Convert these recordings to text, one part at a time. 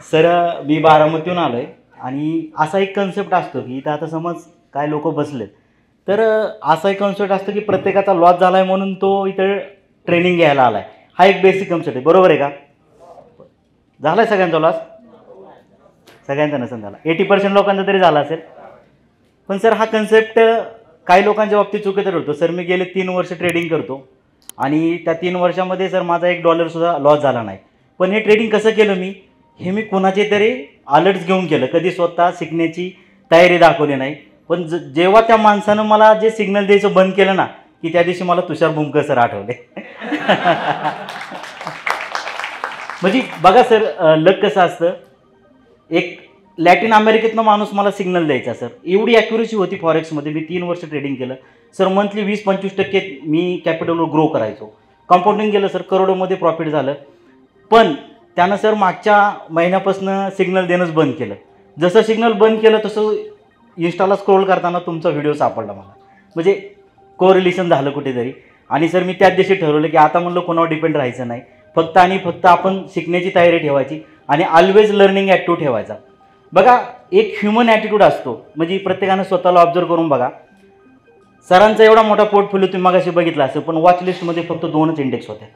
Sir मी बारामतीहून आलो आहे आणि असा एक कन्सेप्ट असतो की इथं आता समज काय लोक बसलेत तर असा एक कन्सेप्ट असतो की प्रत्येकाचा लॉस झाला आहे म्हणून तो इथं ट्रेनिंग घ्यायला आला आहे. हा एक बेसिक कन्सेप्ट आहे, बरोबर आहे का? झाला आहे सगळ्यांचा लॉस? सगळ्यांचा नसेल झाला, 80% लोकांचा तरी झाला असेल. पण सर हा कन्सेप्ट काही लोकांच्या बाबतीत चुकीचा ठरतो. सर मी गेले 3 वर्ष ट्रेडिंग करतो आणि त्या 3 वर्षामध्ये सर माझा $1 लॉस झाला नाही. पण हे ट्रेडिंग कसं केलं मी, हे मी कोणाचे तरी अलर्ट्स घेऊन केलं, कधी स्वतः शिकण्याची तयारी दाखवली नाही. पण जेव्हा त्या माणसानं मला जे सिग्नल द्यायचं बंद केलं ना, की त्या दिवशी मला तुषार भुमकर सर आठवले. म्हणजे बघा सर, लक कसं असतं, एक लॅटिन अमेरिकेतनं माणूस मला सिग्नल द्यायचा सर, एवढी ॲक्युरेसी होती फॉरेक्समध्ये. मी 3 वर्ष ट्रेडिंग केलं सर, मंथली 20-25% मी कॅपिटलवर ग्रो करायचो. कंपाऊंडिंग केलं सर, करोडोमध्ये प्रॉफिट झालं. पण त्यानं सर मागच्या महिन्यापासून सिग्नल देणंच बंद केलं. जसं सिग्नल बंद केलं तसं इंस्टाला स्क्रोल करताना तुमचा व्हिडिओ सापडला मला, म्हणजे कोरिलेशन झालं कुठेतरी. आणि सर मी त्याच दिवशी ठरवलं की आता म्हणलं कोणावर डिपेंड राहायचं नाही, फक्त आणि फक्त आपण शिकण्याची तयारी ठेवायची आणि ऑलवेज लर्निंग ॲक्टिव्ह ठेवायचा. बघा एक ह्युमन ॲटिट्यूड असतो, म्हणजे प्रत्येकानं स्वतःला ऑब्झर्व करून बघा. सरांचा एवढा मोठा पोर्टफोलिओ तुम्ही मगाशी बघितला असेल, पण वॉच लिस्टमध्ये फक्त 2च इंडेक्स होत्या.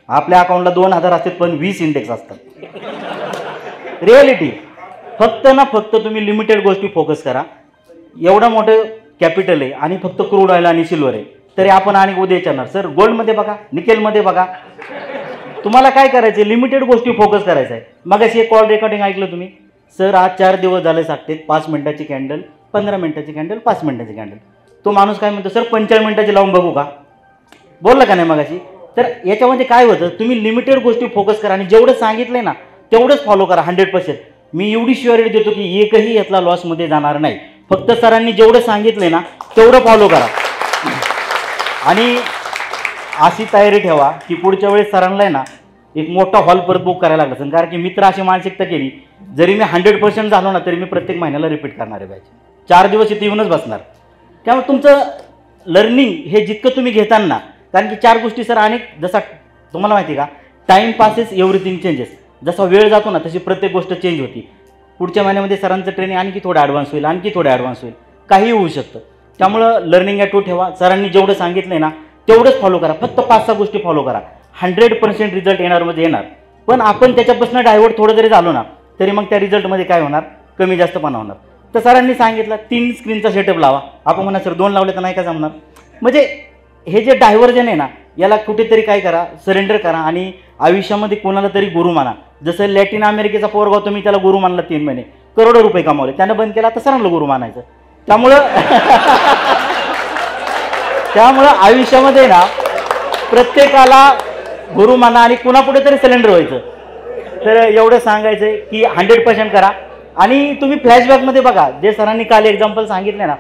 आपल्या अकाउंटला 2000 असतात पण 20 इंडेक्स असतात. रिॲलिटी फक्त ना फक्त तुम्ही लिमिटेड गोष्टी फोकस करा. एवढं मोठं कॅपिटल आहे आणि फक्त क्रूड ऑइल आणि सिल्वर आहे, तरी आपण आणि उद्या विचारणार सर गोल्डमध्ये बघा, निकेलमध्ये बघा. तुम्हाला काय करायचं, लिमिटेड गोष्टी फोकस करायचं आहे. मग अशी एक कॉल रेकॉर्डिंग ऐकलं तुम्ही, सर आज 4 दिवस झाले सांगते 5 मिनिटाची कॅन्डल, 15 मिनिटाची कॅन्डल, 5 मिनिटाची कॅन्डल. तो माणूस काय म्हणतो, सर 45 मिनिटाची लावून बघू का? बोलला का नाही मगाशी? तर याच्यामध्ये काय होतं, तुम्ही लिमिटेड गोष्टी फोकस करा आणि जेवढं सांगितलंय ना तेवढंच फॉलो करा 100%. मी एवढी शुअरिटी देतो की एकही यातला लॉसमध्ये जाणार नाही. फक्त सरांनी जेवढं सांगितलंय ना तेवढं फॉलो करा आणि अशी तयारी ठेवा की पुढच्या वेळेस सरांना आहे ना एक मोठा हॉल परत बुक करायला लागला असेल. कारण की मित्र अशी मानसिकता केली, जरी मी 100% झालो ना तरी मी प्रत्येक महिन्याला रिपीट करणार आहे बॅच, 4 दिवस इथे येऊनच बसणार. त्यामुळे तुमचं लर्निंग हे जितकं तुम्ही घेताना, कारण की 4 गोष्टी सर अनेक, जसा तुम्हाला माहिती आहे का, टाईम पासेस एव्हरीथिंग चेंजेस. जसा वेळ जातो ना तशी प्रत्येक गोष्ट चेंज होती. पुढच्या महिन्यामध्ये सरांचं ट्रेनिंग आणखी थोडं ॲडव्हान्स होईल, आणखी थोडं ॲडव्हान्स होईल, काही होऊ शकतं. त्यामुळं लर्निंग ॲक्टिव्ह ठेवा. सरांनी जेवढं सांगितलं आहे ना तेवढंच फॉलो करा, फक्त 5-6 गोष्टी फॉलो करा. 100% रिझल्ट येणार म्हणजे येणार. पण आपण त्याच्यापासून डायव्हर्ट थोडं जरी झालो ना तरी मग त्या रिझल्टमध्ये काय होणार, कमी जास्तपणा होणार. तर सरांनी सांगितलं 3 स्क्रीनचा सेटअप लावा. आपण म्हणा सर 2 लावले तर नाही का जमणार. म्हणजे हे जे डायव्हर्जन आहे ना याला कुठेतरी काय करा, सरेंडर करा आणि आयुष्यामध्ये कोणाला तरी गुरु माना. जसं लॅटिन अमेरिकेचा पोरगा तुम्ही त्याला गुरु मानला, 3 महिने करोडो रुपये कमावले, त्यानं बंद केला, तर सरांना गुरु मानायचं. त्यामुळं आयुष्यामध्ये ना प्रत्येकाला गुरु माना आणि कुणापुढे तरी सिलेंडर व्हायचं. तर एवढं सांगायचं आहे की 100% करा. आणि तुम्ही फ्लॅशबॅकमध्ये बघा, जे सरांनी काल एक्झाम्पल सांगितले ना,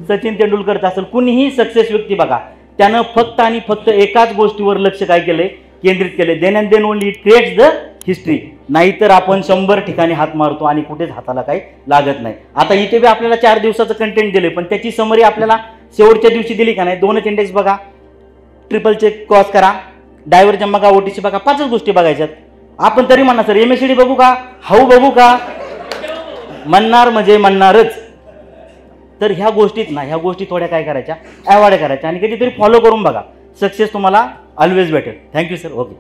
सचिन तेंडुलकरचं असेल, कुणीही सक्सेस व्यक्ती बघा, त्यानं फक्त आणि फक्त एकाच गोष्टीवर लक्ष काय केलंय, केंद्रित केले. Then and then only it creates the history. नाहीतर आपण 100 ठिकाणी हात मारतो आणि कुठेच हाताला काही लागत नाही. आता इथे बी आपल्याला 4 दिवसाचं कंटेंट दिले, पण त्याची समरी आपल्याला शेवटच्या दिवशी दिली का नाही. 2च इंडेक्स बघा, ट्रिपल चेक क्रॉस करा, डायव्हर्जन बघा, OTC बघा, 5च गोष्टी बघायच्यात. आपण तरी म्हणणार सर MACD बघू का, हाऊ बघू का, म्हणणार म्हणजे म्हणणारच. तर ह्या गोष्टीत ना, ह्या गोष्टी थोड्या काय करायच्या, ॲवॉइड करायच्या आणि कधीतरी फॉलो करून बघा. सक्सेस तुम्हाला ऑलवेज भेटेल. Thank you sir. ओके.